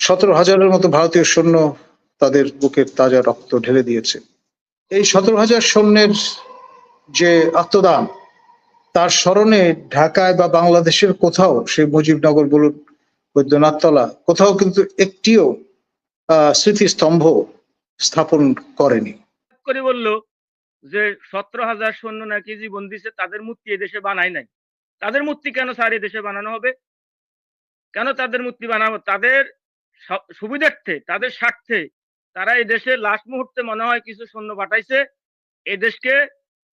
17,000-এর মতো ভারতীয় সৈন্য তাদের বুকের তাজা রক্ত ঢেলে দিয়েছে। এই 17,000 সৈন্যের যে আত্মদান, তার স্মরণে ঢাকায় বা বাংলাদেশের কোথাও, সেই মুজিবনগর বলুন, বৈদ্যনাথতলা, কোথাও কিন্তু একটিও স্মৃতিস্তম্ভ স্থাপন করেনি। করে বলল যে 17,000 সৈন্য নাকি জীবন দিছে, তাদের মূর্তি এদেশে বানায় নাই। তাদের মূর্তি কেন স্যার এদেশে বানানো হবে? কেন তাদের মূর্তি বানাবো? তাদের সুবিধার্থে, তাদের স্বার্থে তারা এই দেশে লাস্ট মুহূর্তে মনে হয় কিছু সৈন্য পাঠাইছে এই দেশকে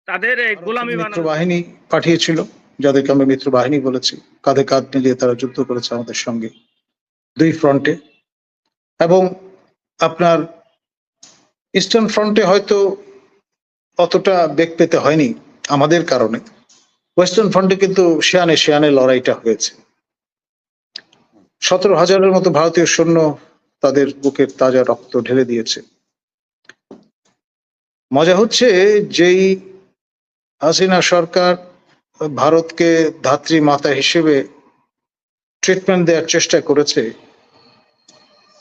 তাদের গোলামি মিত্র বাহিনী পাঠিয়েছিল, যাদেরকে আমরা মিত্র বাহিনী বলেছি। কাঁধে কাঁধ মিলিয়ে তারা যুদ্ধ করেছে আমাদের সঙ্গে 2 ফ্রন্টে। এবং আপনার ইস্টার্ন ফ্রন্টে হয়তো অতটা বেগ পেতে হয়নি আমাদের কারণে। ওয়েস্টার্ন ফ্রন্টে কিন্তু শেয়ানে শেয়ানে লড়াইটা হয়েছে। 17,000-এর মতো ভারতীয় সৈন্য তাদের বুকের তাজা রক্ত ঢেলে দিয়েছে। মজা হচ্ছে, যেই হাসিনা সরকার ভারতকে ধাত্রী মাতা হিসেবে ট্রিটমেন্ট দেওয়ার চেষ্টা করেছে,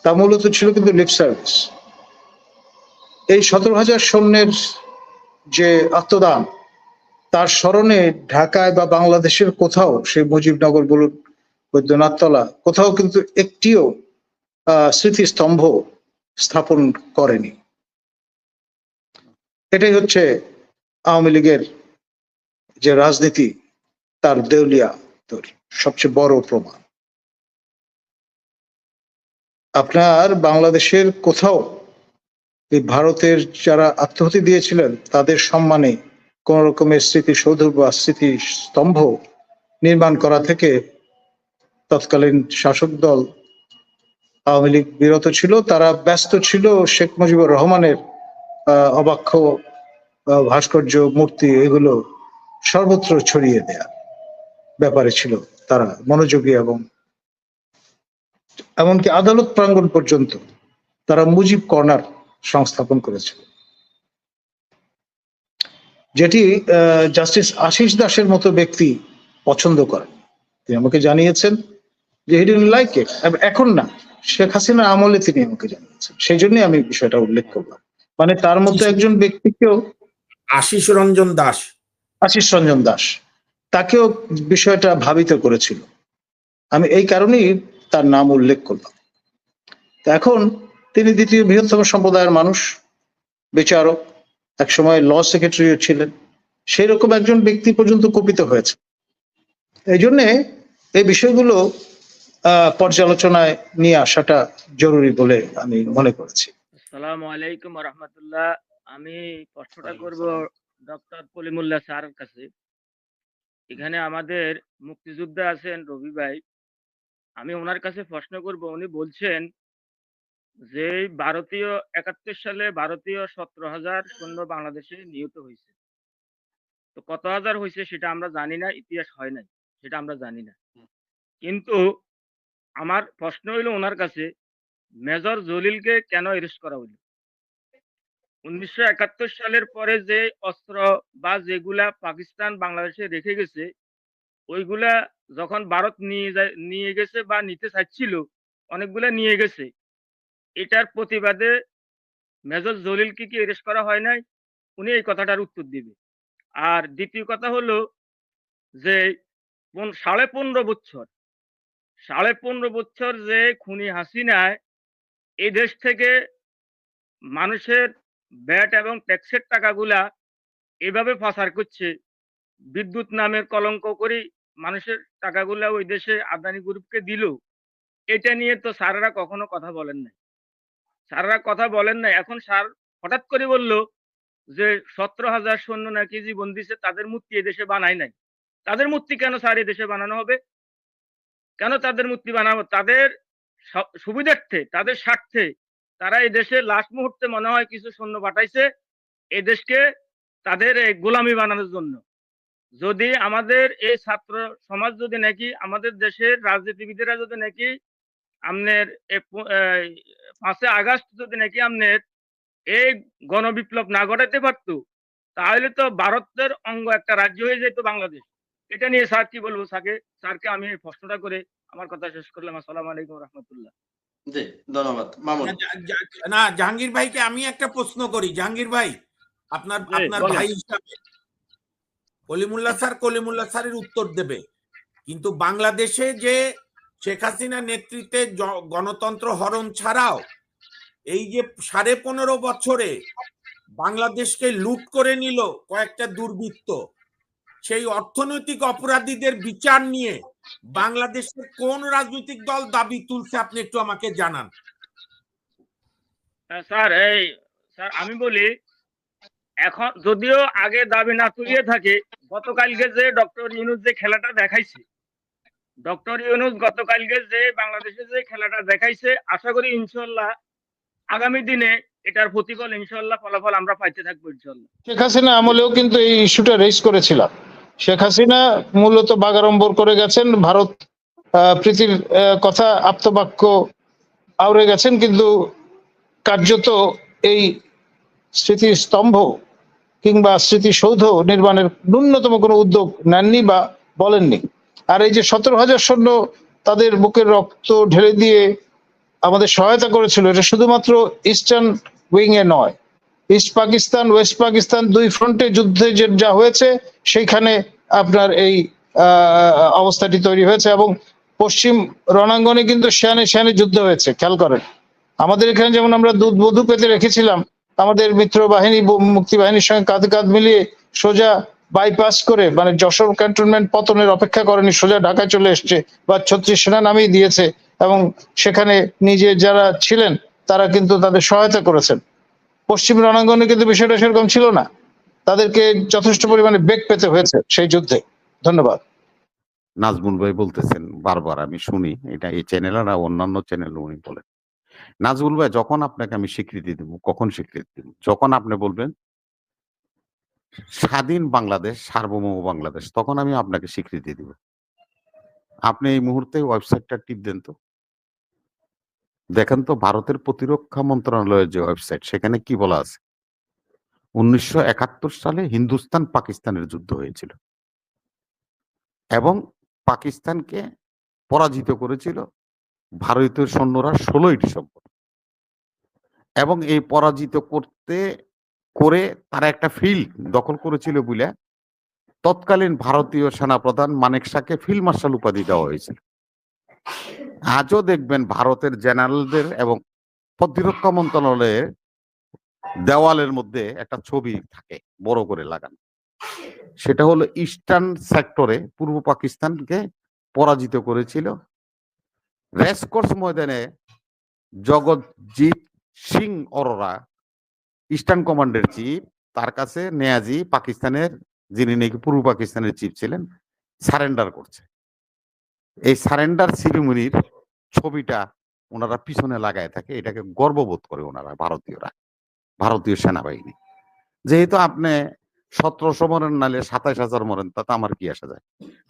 তা মূলত ছিল কিন্তু লিপ সার্ভিস। এই 17,000 সৈন্যের যে আত্মদান, তার স্মরণে ঢাকায় বা বাংলাদেশের কোথাও, সেই মুজিবনগর বলুন, বৈদ্যনাথতলা, কোথাও কিন্তু একটিও স্মৃতিস্তম্ভ স্থাপন করেনি। এটাই হচ্ছে আওয়ামী লীগের যে রাজনীতি, তার দেউলিয়া সবচেয়ে বড় প্রমাণ। আপনার বাংলাদেশের কোথাও এই ভারতের যারা আত্মাহুতি দিয়েছিলেন তাদের সম্মানে কোন রকমের স্মৃতিসৌধ বা স্মৃতিস্তম্ভ নির্মাণ করা থেকে তৎকালীন শাসক দল আওয়ামী লীগ বিরত ছিল। তারা ব্যস্ত ছিল শেখ মুজিবুর রহমানের অবাক্ষ ভাস্কর্য, মূর্তি, এগুলো সর্বত্র ছড়িয়ে দেয়া ব্যাপারে ছিল তারা মনোযোগী। এবং এমনকি আদালত প্রাঙ্গণ পর্যন্ত তারা মুজিব কর্নার সংস্থাপন করেছিল, যেটি জাস্টিস আশিস দাসের মতো ব্যক্তি পছন্দ করেন। তিনি আমাকে জানিয়েছেন যে হি ডিডন্ট লাইক ইট। এখন না, শেখ হাসিনার আমলে তিনি আমাকে জানিয়েছেন, সেই জন্যই আমি বিষয়টা উল্লেখ করলাম। মানে তার মতো একজন ব্যক্তিকেও, আশিস রঞ্জন দাস, তাকেও বিষয়টা ভাবিত করেছিল। আমি এই কারণেই তার নাম উল্লেখ করলাম। এখন তিনি দ্বিতীয় বৃহত্তম সম্প্রদায়ের মানুষ, বিচারক, একসময় ল সেক্রেটারিও ছিলেন। সেই রকম একজন ব্যক্তি পর্যন্ত কুপিত হয়েছে। এই জন্যে এই বিষয়গুলো পর্যালোচনায় নিয়ে আসাটা জরুরি বলে আমি মনে করেছি। আসসালামু আলাইকুম ওয়া রাহমাতুল্লাহ। আমি প্রশ্নটা করব ডক্টর কলিমুল্লাহ স্যারের কাছে। এখানে আমাদের মুক্তিযোদ্ধা আছেন রবি ভাই, আমি ওনার কাছে প্রশ্ন করব। উনি বলছেন যে ভারতীয় 71 সালে ভারতীয় 17,000 সৈন্য বাংলাদেশে নিহত হয়েছে। তো কত হাজার হয়েছে সেটা আমরা জানি না, ইতিহাস হয় নাই সেটা আমরা জানি না। কিন্তু আমার প্রশ্ন হইল ওনার কাছে, মেজর জলিলকে কেন অ্যারেস্ট করা হলো? 1971 সালের পরে যে অস্ত্র বা যেগুলা পাকিস্তান বাংলাদেশে রেখে গেছে, ওইগুলা যখন ভারত নিয়ে গেছে বা নিতে চাচ্ছিল, অনেকগুলা নিয়ে গেছে। এটার প্রতিবাদে মেজর জলিলকে কি অ্যারেস্ট করা হয় নাই? উনি এই কথাটার উত্তর দিবে। আর দ্বিতীয় কথা হলো যে 15.5 বছর যে খুনি হাসিনায় এই দেশ থেকে মানুষের ভ্যাট এবং ট্যাক্সের টাকাগুলা এভাবে পাচার করছে, বিদ্যুৎ নামের কলঙ্ক করে মানুষের টাকাগুলা ওই দেশে আদানি গ্রুপকে দিল, এটা নিয়ে তো স্যাররা কখনো কথা বলেন নাই। এখন স্যার হঠাৎ করে বলল যে 17,000 সৈন্য নাকি জীবন দিছে, তাদের মূর্তি এদেশে বানায় নাই। তাদের মূর্তি কেন স্যার এদেশে বানানো হবে? কেন তাদের মূর্তি বানাবো? তাদের সুবিধার্থে, তাদের স্বার্থে তারা এই দেশে লাস্ট মুহূর্তে মনে হয় কিছু সৈন্য পাঠাইছে এই দেশকে তাদের গোলামি বানানোর জন্য। যদি আমাদের এই ছাত্র সমাজ যদি নাকি, আমাদের দেশের রাজনীতিবিদেরা যদি নাকি আমনের 5 আগস্ট যদি নাকি আমনের এই গণবিপ্লব না ঘটাতে পারতো, তাহলে তো ভারতের অঙ্গ একটা রাজ্য হয়ে যেত বাংলাদেশ। এটা নিয়ে স্যার কি বলবো? স্যারকে আমি এই প্রশ্নটা করে আমার কথা শেষ করলাম। আসসালামু আলাইকুম ওয়া রাহমাতুল্লাহ। জি, ধন্যবাদ মামুন। না, জাহাঙ্গীর ভাইকে আমি একটা প্রশ্ন করি। জাহাঙ্গীর ভাই, আপনার ভাই হিসাবে কলিমুল্লাহ স্যারের উত্তর দেবে, কিন্তু বাংলাদেশে যে শেখ হাসিনা নেতৃত্বে গণতন্ত্র হরণ ছাড়াও এই যে 15.5 বছরে বাংলাদেশকে লুট করে নিল কয়েকটা দুর্বৃত্ত, সেই অর্থনৈতিক অপরাধীদের বিচার নিয়ে বাংলাদেশের কোন রাজনৈতিক দল দাবি তুলছে আপনি একটু আমাকে জানান। স্যার আমি বলি, এখন যদিও আগে দাবি না তুলিয়ে থাকে, গতকালকে যে ডক্টর ইউনূস যে খেলাটা দেখাইছে, ডক্টর ইউনূস গতকালকে যে বাংলাদেশে যে খেলাটা দেখাইছে, আশা করি ইনশাল্লাহ আগামী দিনে এটার প্রতিফল ইনশাল্লাহ ফলাফল আমরা পাইতে থাকবো ইনশাল্লাহ। শেখ হাসিনা আমলেও কিন্তু এই ইস্যুটা রেজ করেছিলাম। শেখ হাসিনা মূলত বাগাড়ম্বর করে গেছেন, ভারত প্রীতির কথা আপ্তবাক্য আউড়ে গেছেন, কিন্তু কার্যত এই স্মৃতিস্তম্ভ কিংবা স্মৃতিসৌধ নির্মাণের ন্যূনতম কোনো উদ্যোগ নেননি বা বলেননি। আর এই যে 17,000 সৈন্য তাদের বুকের রক্ত ঢেলে দিয়ে আমাদের সহায়তা করেছিল, এটা শুধুমাত্র ইস্টার্ন উইং এ নয়, ইস্ট পাকিস্তান ওয়েস্ট পাকিস্তান দুই ফ্রন্টে যুদ্ধে যে যা হয়েছে সেইখানে আপনার এই অবস্থাটি তৈরি হয়েছে। এবং পশ্চিম রণাঙ্গনে কিন্তু সেয়ানে সেয়ানে যুদ্ধ হয়েছে, খেয়াল করেন। আমাদের এখানে যেমন আমরা দুধ বধু পেতে রেখেছিলাম, আমাদের মিত্র বাহিনী মুক্তি বাহিনীর সঙ্গে কাঁধে কাঁধ মিলিয়ে সোজা বাইপাস করে, মানে যশোর ক্যান্টনমেন্ট পতনের অপেক্ষা করেনি, সোজা ঢাকায় চলে এসছে বা 36 সেনা নামিয়ে দিয়েছে। এবং সেখানে নিজে যারা ছিলেন তারা কিন্তু তাদের সহায়তা করেছেন। পশ্চিম রণাঙ্গনে কিন্তু বিষয়টা সেরকম ছিল না, তাদেরকে যথেষ্ট পরিমাণে বেগ পেতে হয়েছে সেই যুদ্ধে। ধন্যবাদ। নাজমুল ভাই বলতেছেন বারবার, আমি শুনি এটা, এই চ্যানেল আর অন্যান্য চ্যানেল উনি বলেন। নাজমুল ভাই, যখন আপনাকে আমি স্বীকৃতি দেব, কখন স্বীকৃতি দেব? যখন আপনি বলবেন স্বাধীন বাংলাদেশ, সার্বভৌম বাংলাদেশ, তখন আমি আপনাকে স্বীকৃতি দিব। আপনি এই মুহূর্তে ওয়েবসাইটটা টিপ দেন তো, দেখেন তো ভারতের প্রতিরক্ষা মন্ত্রণালয়ের যে ওয়েবসাইট, সেখানে কি বলা আছে। 1971 সালে হিন্দুস্তান পাকিস্তানের যুদ্ধ হয়েছিল এবং পাকিস্তানকে পরাজিত করেছিল ভারতীয় সৈন্যরা 16ই ডিসেম্বর। এবং এই পরাজিত করে তারা একটা ফিল্ড দখল করেছিল বলে তৎকালীন ভারতীয় সেনাপ্রধান মানেক শাহকে ফিল্ড মার্শাল উপাধি দেওয়া হয়েছিল। আজও দেখবেন ভারতের জেনারেলদের এবং প্রতিরক্ষা মন্ত্রণালয়ের দেওয়ালের মধ্যে একটা ছবি থাকে বড় করে লাগানো, সেটা হলো ইস্টার্ন সেক্টরে পূর্ব পাকিস্তানকে পরাজিত করেছিল রেসকোর্স ময়দানে জগৎজিৎ সিং অরোরা, ইস্টার্ন কমান্ডের চিফ, তার কাছে নেয়াজি পাকিস্তানের, যিনি নাকি পূর্ব পাকিস্তানের চিফ ছিলেন, সারেন্ডার করছে। এই সারেন্ডার সেরিমনির ছবিটা ওনারা পিছনে লাগায় থাকে, এটাকে গর্ববোধ করে ওনারা ভারতীয়রা, ভারতীয় সেনাবাহিনী। যেহেতু আপনি 1700 মরেন নাহলে 27,000 মরেন, তাতে আমার কি আসা যায়?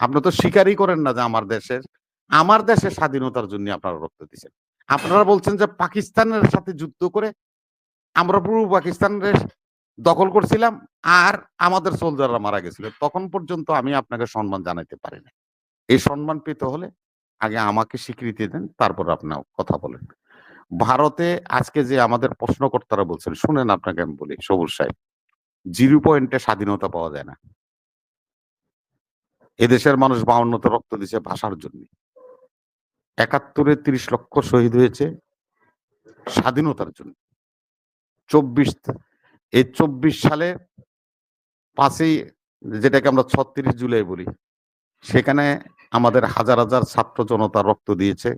আপনি তো স্বীকারই করেন না যে আমার দেশের স্বাধীনতার জন্য আপনারা রক্ত দিচ্ছেন। আপনারা বলছেন যে পাকিস্তানের সাথে যুদ্ধ করে আমরা পূর্ব পাকিস্তানের দখল করছিলাম আর আমাদের সোলজাররা মারা গেছিল। তখন পর্যন্ত আমি আপনাকে সম্মান জানাইতে পারি না। এই সম্মান পেতে হলে আগে আমাকে স্বীকৃতি দেন, তারপর আপনার কথা বলেন। ভারতে আজকে যে আমাদের প্রশ্নকর্তারা বলছেন, শুনেন আপনাকে আমি বলি, সবুজ সাহেব, 0 পয়েন্টে স্বাধীনতা পাওয়া যায় না। এদেশের মানুষ 52তে রক্ত দিয়েছে ভাষার জন্য। 71-এ 30 লক্ষ শহীদ হয়েছে স্বাধীনতার জন্য। 24 সালে 5ই, যেটাকে আমরা 36 জুলাই বলি, সেখানে আমাদের হাজার হাজার ছাত্র জনতা রক্ত দিয়েছে।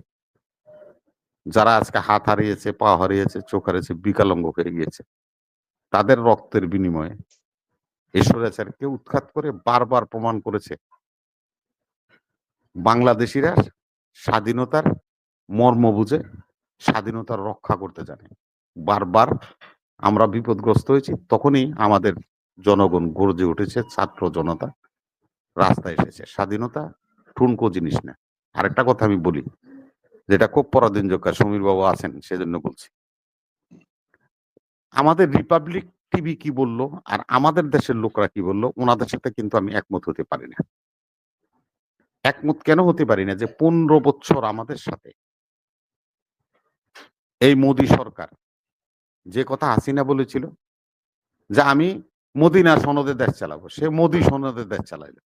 যারা আজকে হাত হারিয়েছে, পা হারিয়েছে, চোখ হারিয়েছে, বিকলাঙ্গ হয়ে গিয়েছে, তাদের রক্তের বিনিময়ে স্বৈরাচারকে উৎখাত করে বারবার প্রমাণ করেছে বাংলাদেশিরা স্বাধীনতার মর্ম বুঝে স্বাধীনতার রক্ষা করতে জানে। বারবার আমরা বিপদগ্রস্ত হয়েছি, তখনই আমাদের জনগণ গর্জে উঠেছে, ছাত্র জনতা রাস্তায় এসেছে। স্বাধীনতা ঠুনকো জিনিস না। আরেকটা কথা আমি বলি, যেটা খুব পরাধীনযোগ্য, সমীর বাবু আছেন সেজন্য বলছি। আমাদের রিপাবলিক টিভি কি বললো আর আমাদের দেশের লোকরা কি বললো, ওনাদের সাথে কিন্তু আমি একমত হতে পারি না। একমত কেন হতে পারি না? যে 15 বছর আমাদের সাথে এই মোদী সরকার যে কথা হাসিনা বলেছিল যে আমি মদিনা সনদে দেশ চালাবো, সে মোদী সনদে দেশ চালাইল।